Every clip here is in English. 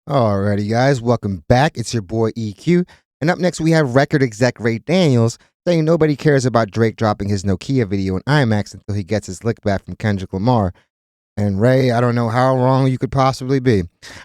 Alrighty, guys, welcome back. It's your boy EQ, and up next we have record exec Ray Daniels saying nobody cares about Drake dropping his Nokia video in IMAX until he gets his lick back from Kendrick Lamar. And Ray, I don't know how wrong you could possibly be.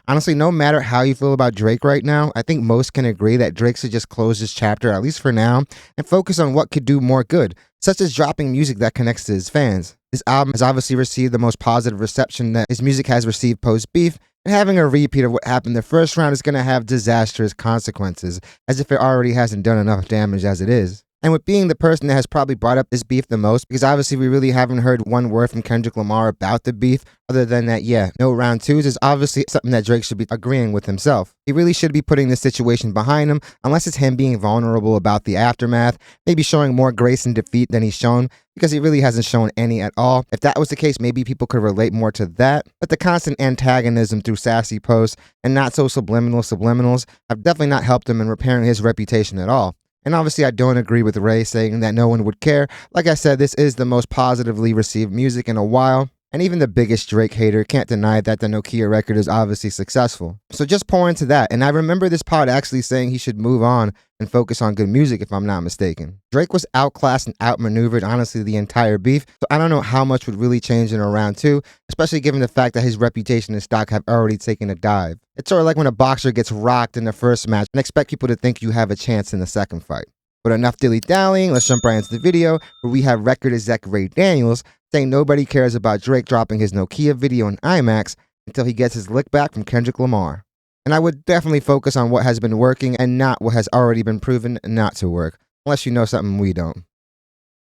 Honestly, no matter how you feel about Drake right now, I think most can agree that Drake should just close this chapter, at least for now, and focus on what could do more good, such as dropping music that connects to his fans. This album has obviously received the most positive reception that his music has received post-beef, and having a repeat of what happened the first round is going to have disastrous consequences, as if it already hasn't done enough damage as it is. And with being the person that has probably brought up this beef the most, because obviously we really haven't heard one word from Kendrick Lamar about the beef, other than that, yeah, no round twos is obviously something that Drake should be agreeing with himself. He really should be putting this situation behind him, unless it's him being vulnerable about the aftermath, maybe showing more grace in defeat than he's shown, because he really hasn't shown any at all. If that was the case, maybe people could relate more to that, but the constant antagonism through sassy posts and not so subliminals have definitely not helped him in repairing his reputation at all. And obviously I don't agree with Ray saying that no one would care. Like I said, this is the most positively received music in a while, and even the biggest Drake hater can't deny that the Nokia record is obviously successful. So just pour into that, and I remember this pod actually saying he should move on and focus on good music if I'm not mistaken. Drake was outclassed and outmaneuvered honestly the entire beef, so I don't know how much would really change in a round two, especially given the fact that his reputation and stock have already taken a dive. It's sort of like when a boxer gets rocked in the first match and expect people to think you have a chance in the second fight. But enough dilly-dallying, let's jump right into the video where we have record exec Ray Daniels saying nobody cares about Drake dropping his Nokia video in IMAX until he gets his lick back from Kendrick Lamar. And I would definitely focus on what has been working and not what has already been proven not to work, unless you know something we don't.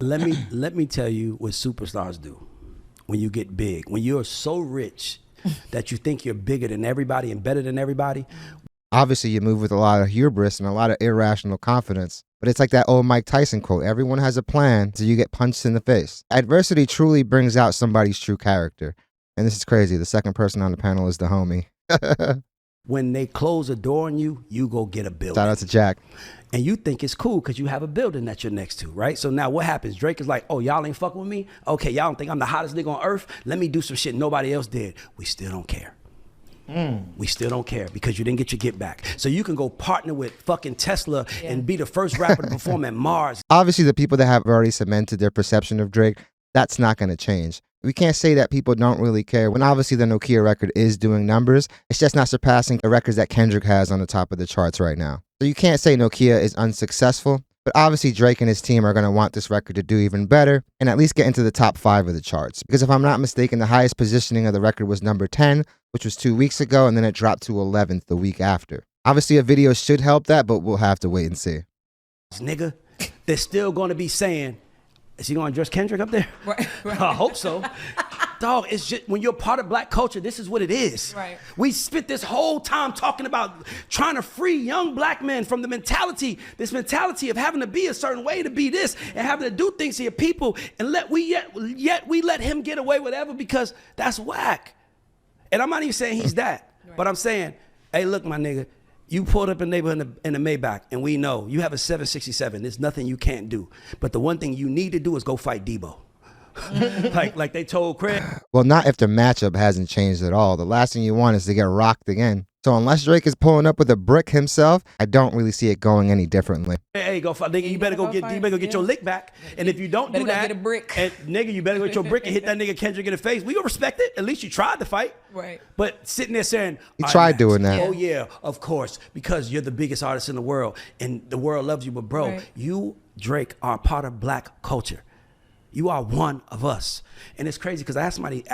Let me tell you what superstars do when you get big. When you're so rich that you think you're bigger than everybody and better than everybody. Obviously, you move with a lot of hubris and a lot of irrational confidence. But it's like that old Mike Tyson quote, everyone has a plan till you get punched in the face. Adversity truly brings out somebody's true character. And this is crazy. The second person on the panel is the homie. When they close a door on you, you go get a building. Shout out to Jack. And you think it's cool because you have a building that you're next to, right? So now what happens? Drake is like, oh, y'all ain't fucking with me? Okay, y'all don't think I'm the hottest nigga on earth? Let me do some shit nobody else did. We still don't care. We still don't care because you didn't get your get back. So you can go partner with fucking Tesla and be the first rapper to perform at Mars. Obviously, the people that have already cemented their perception of Drake, that's not going to change. We can't say that people don't really care when obviously the Nokia record is doing numbers. It's just not surpassing the records that Kendrick has on the top of the charts right now. So you can't say Nokia is unsuccessful, but obviously Drake and his team are going to want this record to do even better and at least get into the top 5 of the charts. Because if I'm not mistaken, the highest positioning of the record was number 10, which was 2 weeks ago, and then it dropped to 11th the week after. Obviously a video should help that, but we'll have to wait and see. Nigga, they're still going to be saying, is he going to address Kendrick up there? Right. I hope so. Dog, it's just when you're part of black culture, this is what it is. Right. We spent this whole time talking about trying to free young black men from the mentality, this mentality of having to be a certain way to be this and having to do things to your people, and yet we let him get away with whatever because that's whack. And I'm not even saying he's that, but I'm saying, hey, look, my nigga, you pulled up in the neighborhood in a Maybach, and we know you have a 767. There's nothing you can't do. But the one thing you need to do is go fight Debo. like they told Craig. Well, not if the matchup hasn't changed at all. The last thing you want is to get rocked again. So unless Drake is pulling up with a brick himself, I don't really see it going any differently. Hey, go fight, nigga. You better go get your lick back. And if you don't do that, get a brick. And nigga, you better go get your brick and hit that nigga Kendrick in the face. We gonna respect it. At least you tried to fight. Right. But sitting there saying, He tried doing that. Oh yeah, of course, because you're the biggest artist in the world and the world loves you. But bro, you, Drake, are part of black culture. You are one of us. And it's crazy because I asked somebody.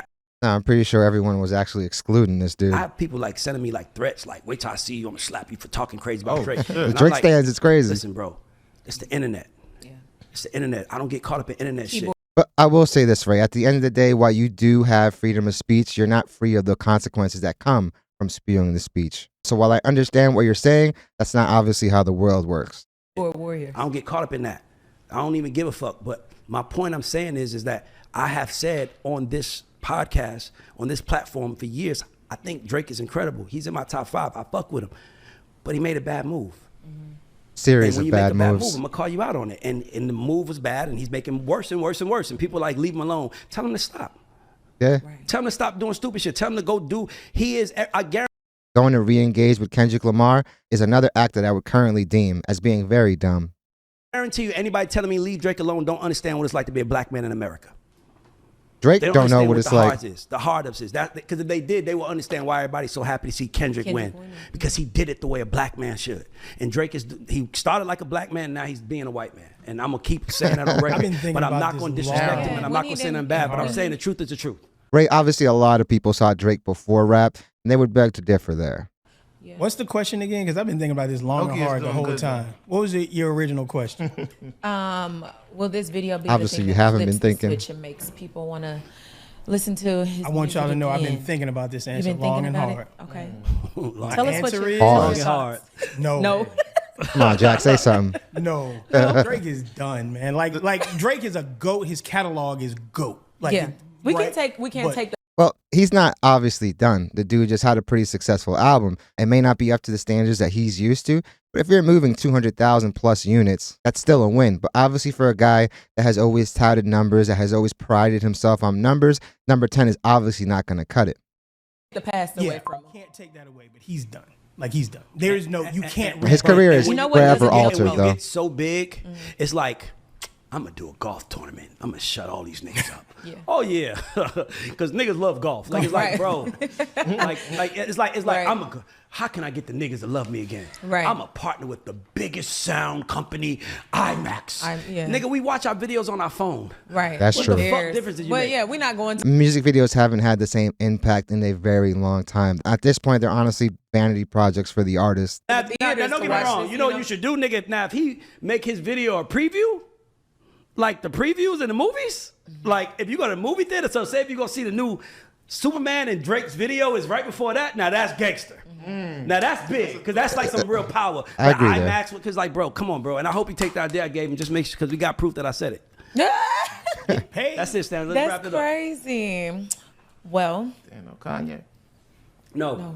No, I'm pretty sure everyone was actually excluding this dude. I have people like sending me like threats, like, wait till I see you, I'm gonna slap you for talking crazy about Drake. The Drake stands, it's crazy. Listen, bro, it's the internet. Yeah. It's the internet. I don't get caught up in internet shit. But I will say this, Ray. At the end of the day, while you do have freedom of speech, you're not free of the consequences that come from spewing the speech. So while I understand what you're saying, that's not obviously how the world works. Warrior. I don't get caught up in that. I don't even give a fuck. But my point I'm saying is that I have said on this podcast, on this platform for years, I think Drake is incredible. He's in my top 5. I fuck with him. But he made a bad move. Series of bad moves. Move, I'm gonna call you out on it. And the move was bad, and he's making worse and worse and worse. And people are like, leave him alone. Tell him to stop. Yeah. Tell him to stop doing stupid shit. Tell him to go do. He is. I guarantee. Going to re-engage with Kendrick Lamar is another act that I would currently deem as being very dumb. I guarantee you, anybody telling me leave Drake alone don't understand what it's like to be a black man in America. Drake They don't know what it's like. The hard ups is that because if they did, they will understand why everybody's so happy to see Kendrick win because he did it the way a black man should. And Drake he started like a black man, now he's being a white man. And I'm gonna keep saying that on record, but I'm not gonna disrespect him and I'm not gonna say nothing bad. But I'm saying the truth is the truth. Ray, obviously, a lot of people saw Drake before rap, and they would beg to differ there. Yeah. What's the question again? Because I've been thinking about this long and hard the whole time. What was your original question? Will this video be obviously you haven't been thinking? Switch and makes people want to listen to his I want y'all to know again. I've been thinking about this answer long and hard. Okay. Tell us what your long and hard. No. Come on, Jack, say something. No. Drake is done, man. Like Drake is a GOAT. His catalog is GOAT. Like, yeah. We can't take the Well, he's not obviously done. The dude just had a pretty successful album. It may not be up to the standards that he's used to, but if you're moving 200,000 plus units, that's still a win. But obviously for a guy that has always touted numbers, that has always prided himself on numbers, number 10 is obviously not going to cut it. the past away from him. Can't take that away, but he's done. Like, he's done. There is no, you can't. His career is forever altered, when you though. get so big, it's like, I'm gonna do a golf tournament. I'm gonna shut all these niggas up. Yeah. Oh yeah, because niggas love golf. Like it's like, bro, like it's like Right. how can I get the niggas to love me again? Right. I'm a partner with the biggest sound company, IMAX. Nigga, we watch our videos on our phone. Right. That's What true. the fuck difference did you Well, make? yeah, we're not going to. Music videos haven't had the same impact in a very long time. At this point, they're honestly vanity projects for the artist. Now, theaters don't to get me watch wrong. this, You know what you should do, nigga? Now, if he make his video a preview, like the previews in the movies, like if you go to the movie theater, so say if you go see the new Superman and Drake's video is right before that, now that's gangster. Now that's big, because that's like some real power. I agree there. IMAX, because like, bro, come on, bro. And I hope you take the idea I gave him, just make sure, because we got proof that I said it. Hey, That's it, Stan. Let's wrap That's it up. crazy. Well, Kanye. No.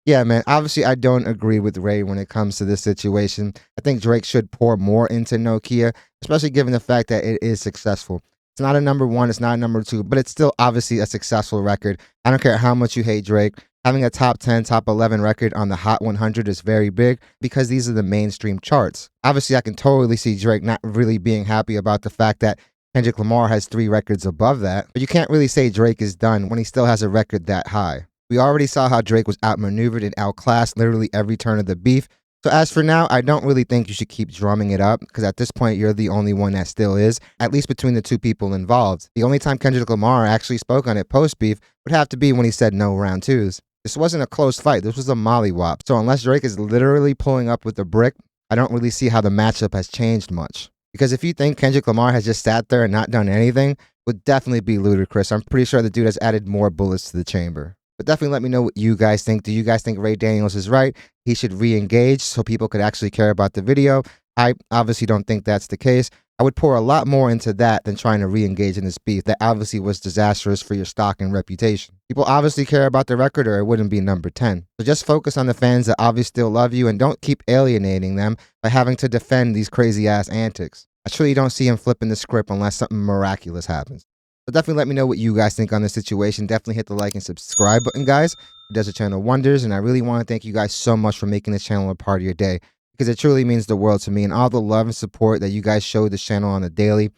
Yeah, man. Obviously, I don't agree with Ray when it comes to this situation. I think Drake should pour more into Nokia, especially given the fact that it is successful. It's not a number one, it's not a number two, but it's still obviously a successful record. I don't care how much you hate Drake. Having a top 10, top 11 record on the Hot 100 is very big because these are the mainstream charts. Obviously, I can totally see Drake not really being happy about the fact that Kendrick Lamar has 3 records above that, but you can't really say Drake is done when he still has a record that high. We already saw how Drake was outmaneuvered and outclassed literally every turn of the beef. So as for now, I don't really think you should keep drumming it up because at this point, you're the only one that still is, at least between the two people involved. The only time Kendrick Lamar actually spoke on it post-beef would have to be when he said no round twos. This wasn't a close fight. This was a mollywop. So unless Drake is literally pulling up with a brick, I don't really see how the matchup has changed much. Because if you think Kendrick Lamar has just sat there and not done anything, would definitely be ludicrous. I'm pretty sure the dude has added more bullets to the chamber. But definitely let me know what you guys think. Do you guys think Ray Daniels is right? He should re-engage so people could actually care about the video. I obviously don't think that's the case. I would pour a lot more into that than trying to re-engage in this beef that obviously was disastrous for your stock and reputation. People obviously care about the record or it wouldn't be number 10. So just focus on the fans that obviously still love you and don't keep alienating them by having to defend these crazy ass antics. I truly don't see him flipping the script unless something miraculous happens. So definitely let me know what you guys think on this situation. Definitely hit the like and subscribe button, guys. It does the channel wonders, and I really want to thank you guys so much for making this channel a part of your day because it truly means the world to me, and all the love and support that you guys show this channel on the daily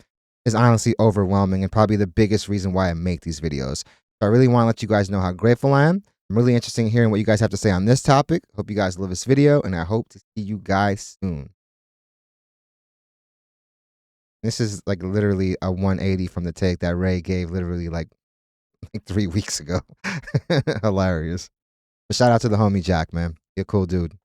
is honestly overwhelming and probably the biggest reason why I make these videos. So I really want to let you guys know how grateful I am. I'm really interested in hearing what you guys have to say on this topic. Hope you guys love this video, and I hope to see you guys soon. This is like literally a 180 from the take that Ray gave literally like 3 weeks ago. Hilarious. But shout out to the homie Jack, man. You're a cool dude.